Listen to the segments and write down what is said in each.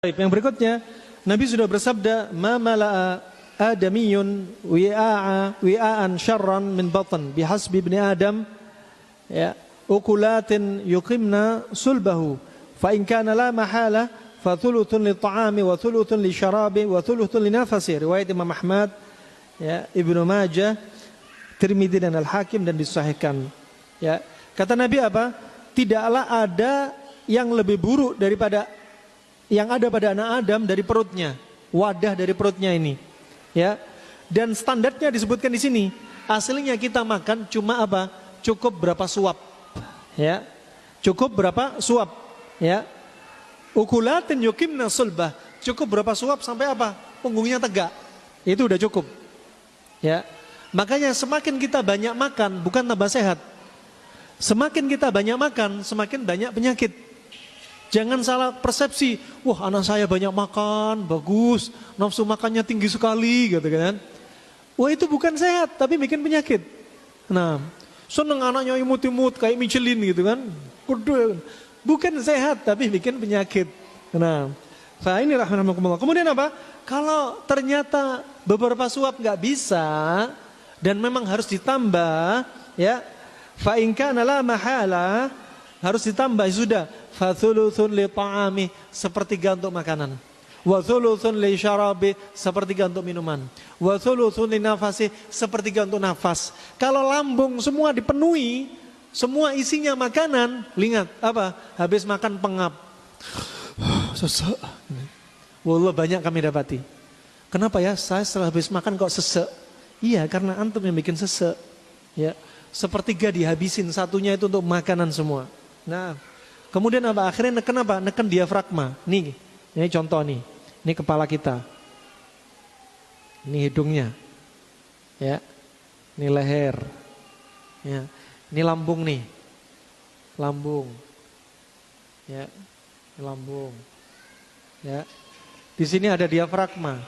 Yang berikutnya, Nabi sudah bersabda, "Ma mala'a adamiyun wi'aan syarran min batan bihasbi ibni Adam ya ukulatin yuqimna sulbahu fa in kana la mahala fa thuluthun li ta'ami wa thuluthun li syarabi wa thuluthun li nafasi." Riwayat Imam Ahmad, ya, Ibnu Majah, Tirmidzi dan Al-Hakim dan disahihkan. Ya, kata Nabi apa? Tidaklah ada yang lebih buruk daripada yang ada pada anak Adam dari perutnya, wadah dari perutnya ini, ya. Dan standarnya disebutkan di sini. Aslinya kita makan cuma apa? Cukup berapa suap, ya. Cukup berapa suap, ya. Ukulatin yuqimna sulbah. Cukup berapa suap sampai apa? Punggungnya tegak. Itu udah cukup, ya. Makanya semakin kita banyak makan bukan tambah sehat. Semakin kita banyak makan, semakin banyak penyakit. Jangan salah persepsi, wah anak saya banyak makan, bagus, nafsu makannya tinggi sekali, gitu kan. Wah itu bukan sehat, tapi bikin penyakit. Nah, seneng anaknya imut-imut kayak Michelin gitu kan. Bukan sehat, tapi bikin penyakit. Nah, ini rahmatullah. Kemudian apa? Kalau ternyata beberapa suap nggak bisa dan memang harus ditambah, ya, fa in kana la mahala, harus ditambah sudah. Fa thuluthun li ta'ami, sepertiga untuk makanan. Wa thuluthun li syarabi, sepertiga untuk minuman. Wa thuluthun li nafasi, sepertiga untuk nafas. Kalau lambung semua dipenuhi, semua isinya makanan, ingat apa? Habis makan pengap. Sesek. Wallah banyak kami dapati. Kenapa ya? Saya setelah habis makan kok sesek? Iya, karena antum yang bikin sesek. Ya, sepertiga dihabisin, satunya itu untuk makanan semua. Nah, kemudian apa? Akhirnya neken apa? Neken diafragma. Nih, ini contoh nih. Ini kepala kita. Ini hidungnya. Ya. Ini leher. Ya. Ini lambung nih. Lambung. Ya. Ini lambung. Ya. Di sini ada diafragma.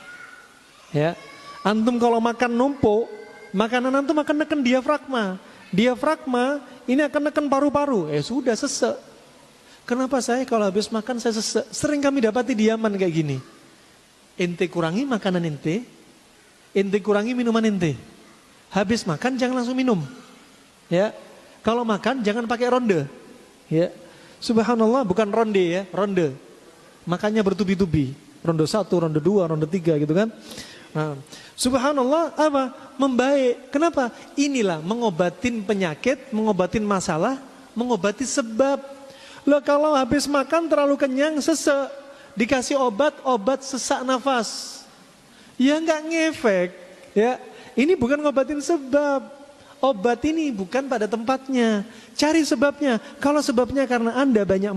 Ya. Antum kalau makan numpuk, makanan antum akan neken diafragma. Diafragma ini akan neken paru-paru. Sudah sesek. Kenapa saya kalau habis makan saya sesek? Sering kami dapati di Yaman kayak gini. Ente kurangi makanan ente kurangi minuman ente. Habis makan jangan langsung minum. Ya. Kalau makan jangan pakai ronde. Ya. Subhanallah, bukan ronde ya, ronde. Makannya bertubi-tubi. Ronde 1, ronde 2, ronde 3 gitu kan. Nah, subhanallah apa? Membaik. Kenapa? Inilah mengobatin penyakit, mengobatin masalah, mengobati sebab. Loh kalau habis makan terlalu kenyang, sesek, dikasih obat sesak nafas, ya nggak ngefek. Ya, ini bukan ngobatin sebab. Obat ini bukan pada tempatnya. Cari sebabnya. Kalau sebabnya karena Anda banyak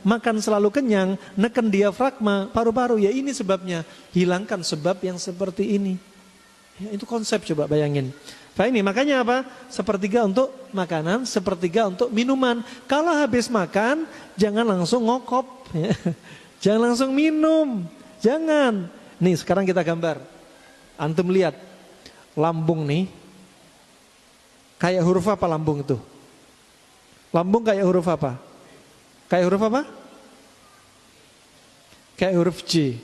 makan selalu kenyang, neken diafragma, paru-paru, ya ini sebabnya. Hilangkan sebab yang seperti ini. Ya, itu konsep, coba bayangin. Ini makanya apa? Sepertiga untuk makanan, sepertiga untuk minuman. Kalau habis makan, jangan langsung ngokop. Ya. Jangan langsung minum. Jangan. Nih sekarang kita gambar. Antum lihat. Lambung nih. Kayak huruf apa lambung itu? Lambung kayak huruf apa? Kayak huruf apa? Kayak huruf J.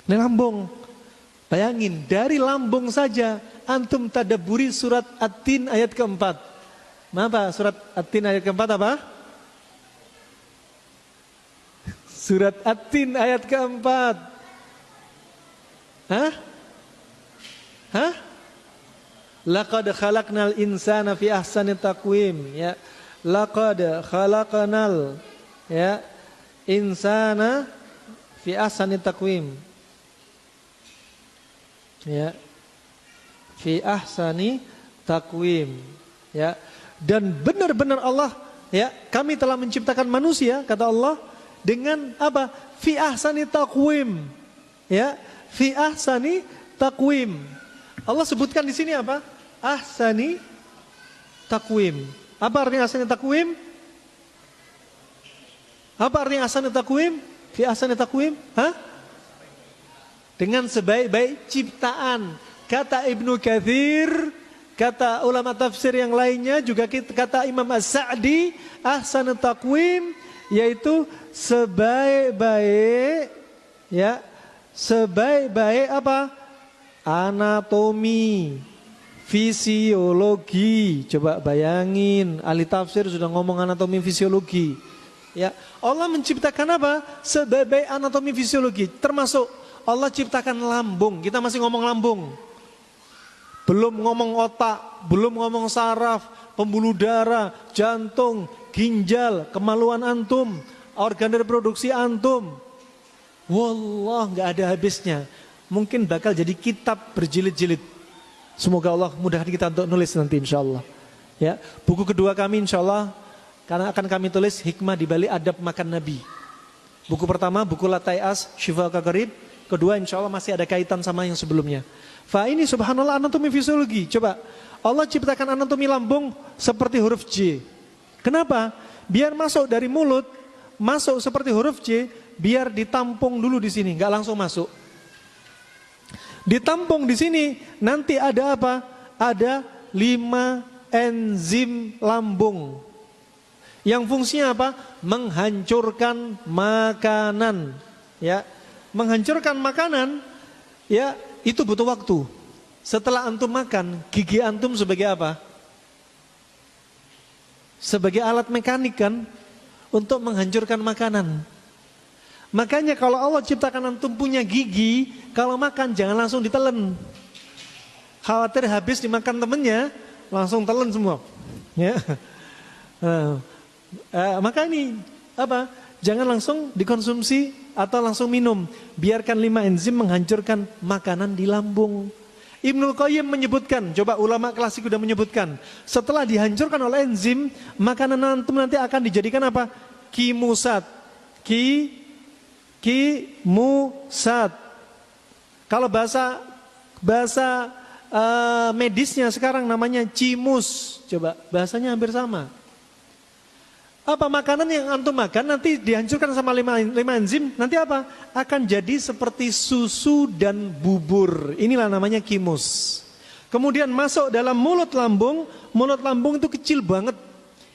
Ini lambung. Bayangin, dari lambung saja antum tadabburi surat At-Tin ayat keempat. Apa surat At-Tin ayat keempat apa? Surat At-Tin ayat keempat. Hah? Hah? Laqad khalaqnal insana fi ahsani taqwim, ya. Laqad khalaqnal, ya, insana fi ahsani taqwim. Ya. Fi ahsani taqwim, ya. Dan benar-benar Allah, ya, kami telah menciptakan manusia, kata Allah, dengan apa? Fi ahsani taqwim. Ya, fi ahsani taqwim. Allah sebutkan di sini apa? Ahsani takwim. Apa artinya ahsani takwim? Apa artinya ahsani takwim? Fi ahsani takwim? Hah? Dengan sebaik-baik ciptaan. Kata Ibnu Katsir, kata ulama tafsir yang lainnya, juga kata Imam As-Sa'di, ahsani takwim yaitu sebaik-baik ya, sebaik-baik apa? Anatomi, fisiologi. Coba bayangin, ahli tafsir sudah ngomong anatomi fisiologi. Ya, Allah menciptakan apa? Sebaik-baik anatomi fisiologi. Termasuk Allah ciptakan lambung. Kita masih ngomong lambung. Belum ngomong otak, belum ngomong saraf, pembuluh darah, jantung, ginjal, kemaluan antum, organ reproduksi antum. Wallah, nggak ada habisnya. Mungkin bakal jadi kitab berjilid-jilid. Semoga Allah mudahkan kita untuk nulis nanti insyaallah. Ya, buku kedua kami insyaallah karena akan kami tulis hikmah di balik adab makan Nabi. Buku pertama buku Latai'as Syifa Kakarib, kedua insyaallah masih ada kaitan sama yang sebelumnya. Fa ini subhanallah anatomi fisiologi. Coba Allah ciptakan anatomi lambung seperti huruf J. Kenapa? Biar masuk dari mulut, masuk seperti huruf J, biar ditampung dulu di sini, nggak langsung masuk. Ditampung di sini, nanti ada apa? Ada 5 enzim lambung. Yang fungsinya apa? Menghancurkan makanan. Ya, menghancurkan makanan, ya itu butuh waktu. Setelah antum makan, gigi antum sebagai apa? Sebagai alat mekanik kan, untuk menghancurkan makanan. Makanya kalau Allah ciptakan antum punya gigi, kalau makan jangan langsung ditelan. Khawatir habis dimakan temennya, langsung telan semua. Ya. Maka ini apa? Jangan langsung dikonsumsi atau langsung minum. Biarkan 5 enzim menghancurkan makanan di lambung. Ibnul Qayyim menyebutkan, coba ulama klasik sudah menyebutkan, setelah dihancurkan oleh enzim, makanan antum nanti akan dijadikan apa? Kimusat. Kimusat. Kalau bahasa medisnya sekarang namanya cimus. Coba bahasanya hampir sama. Apa makanan yang antum makan nanti dihancurkan sama 5 enzim, nanti apa? Akan jadi seperti susu dan bubur. Inilah namanya kimus. Kemudian masuk dalam mulut lambung itu kecil banget.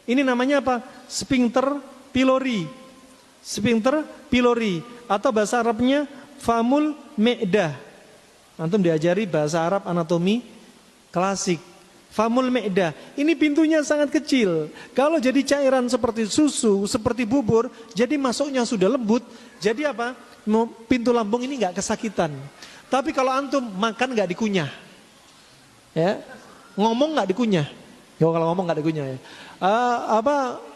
Ini namanya apa? Sphincter pylori. Sphincter pylori atau bahasa Arabnya famul me'dah. Antum diajari bahasa Arab anatomi klasik. Famul me'dah, ini pintunya sangat kecil. Kalau jadi cairan seperti susu, seperti bubur, jadi masuknya sudah lembut. Jadi apa? Pintu lambung ini nggak kesakitan. Tapi kalau antum makan nggak dikunyah, ya, ngomong nggak dikunyah. Ya, kalau ngomong nggak dikunyah ya.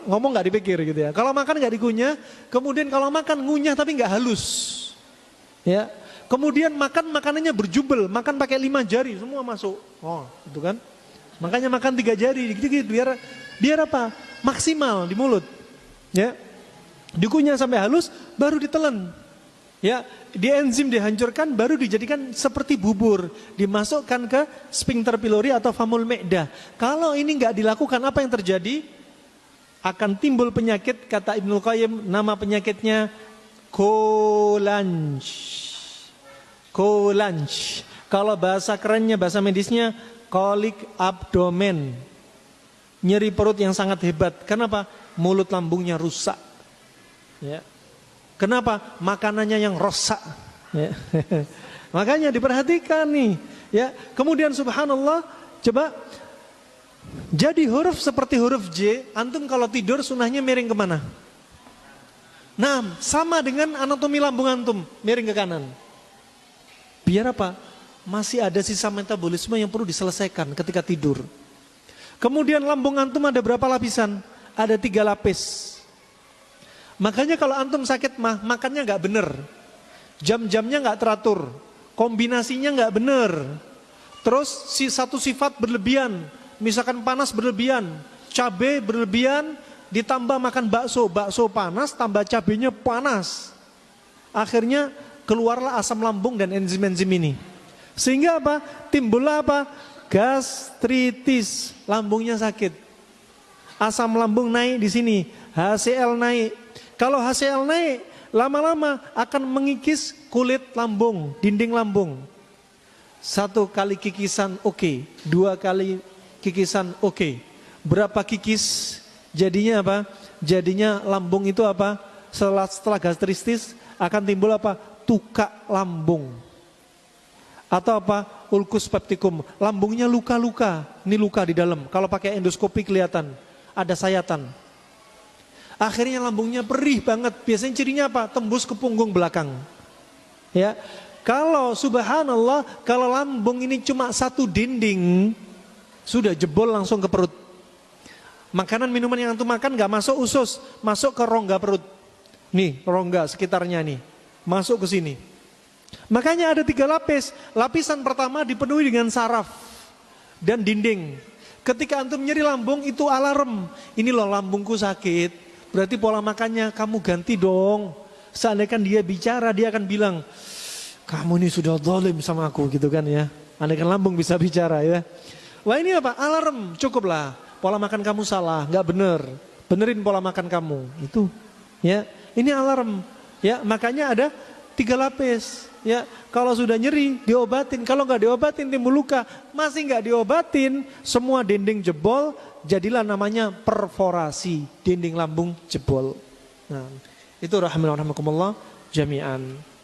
Ngomong nggak dipikir gitu ya. Kalau makan nggak dikunyah, kemudian kalau makan ngunyah tapi nggak halus, ya. Kemudian makanannya berjubel, makan pakai 5 jari semua masuk. Oh, itu kan? Makanya makan 3 jari, gitu-gitu biar apa? Maksimal di mulut. Ya. Dikunyah sampai halus, baru ditelan. Ya, di enzim dihancurkan, baru dijadikan seperti bubur, dimasukkan ke sphincter pylori atau famul me'dah. Kalau ini nggak dilakukan, apa yang terjadi? Akan timbul penyakit, kata Ibnul Qayyim, nama penyakitnya kolanj. Kolanj. Kalau bahasa kerennya, bahasa medisnya, kolik abdomen, nyeri perut yang sangat hebat. Kenapa? Mulut lambungnya rusak. Ya. Kenapa? Makanannya yang rosak. Ya. Makanya diperhatikan nih. Ya. Kemudian subhanallah, coba jadi huruf seperti huruf J. Antum kalau tidur sunahnya miring kemana? Nah, sama dengan anatomi lambung antum, miring ke kanan. Biar apa? Masih ada sisa metabolisme yang perlu diselesaikan ketika tidur. Kemudian lambung antum ada berapa lapisan? Ada 3 lapis. Makanya kalau antum sakit makannya nggak bener, jam-jamnya nggak teratur, kombinasinya nggak bener. Terus satu sifat berlebihan, misalkan panas berlebihan, cabai berlebihan, ditambah makan bakso panas, tambah cabainya panas. Akhirnya keluarlah asam lambung dan enzim-enzim ini. Sehingga apa? Timbullah apa? Gastritis, lambungnya sakit. Asam lambung naik di sini, HCl naik. Kalau HCl naik, lama-lama akan mengikis kulit lambung, dinding lambung. 1 kali kikisan oke, 2 kali kikisan oke. Berapa kikis? Jadinya apa? Jadinya lambung itu apa? setelah gastristis akan timbul apa? Tukak lambung. Atau apa? Ulcus pepticum. Lambungnya luka-luka. Ini luka di dalam. Kalau pakai endoskopi kelihatan ada sayatan. Akhirnya lambungnya perih banget. Biasanya cirinya apa? Tembus ke punggung belakang. Ya. Kalau subhanallah, kalau lambung ini cuma satu dinding, sudah jebol langsung ke perut. Makanan minuman yang antum makan gak masuk usus, masuk ke rongga perut. Nih, rongga sekitarnya nih. Masuk ke sini. Makanya ada 3 lapis. Lapisan pertama dipenuhi dengan saraf dan dinding. Ketika antum nyeri lambung itu alarm. Ini loh lambungku sakit. Berarti pola makannya kamu ganti dong. Seandainya dia bicara, dia akan bilang, kamu ini sudah zalim sama aku gitu kan ya. Andaikan lambung bisa bicara ya. Wah ini apa? Alarm, cukuplah. Pola makan kamu salah, nggak bener. Benerin pola makan kamu. Itu ya. Ini alarm. Ya, makanya ada 3 lapis. Ya, kalau sudah nyeri diobatin, kalau nggak diobatin timbul luka, masih nggak diobatin, semua dinding jebol, jadilah namanya perforasi, dinding lambung jebol. Nah, itu rahimakumullah jami'an.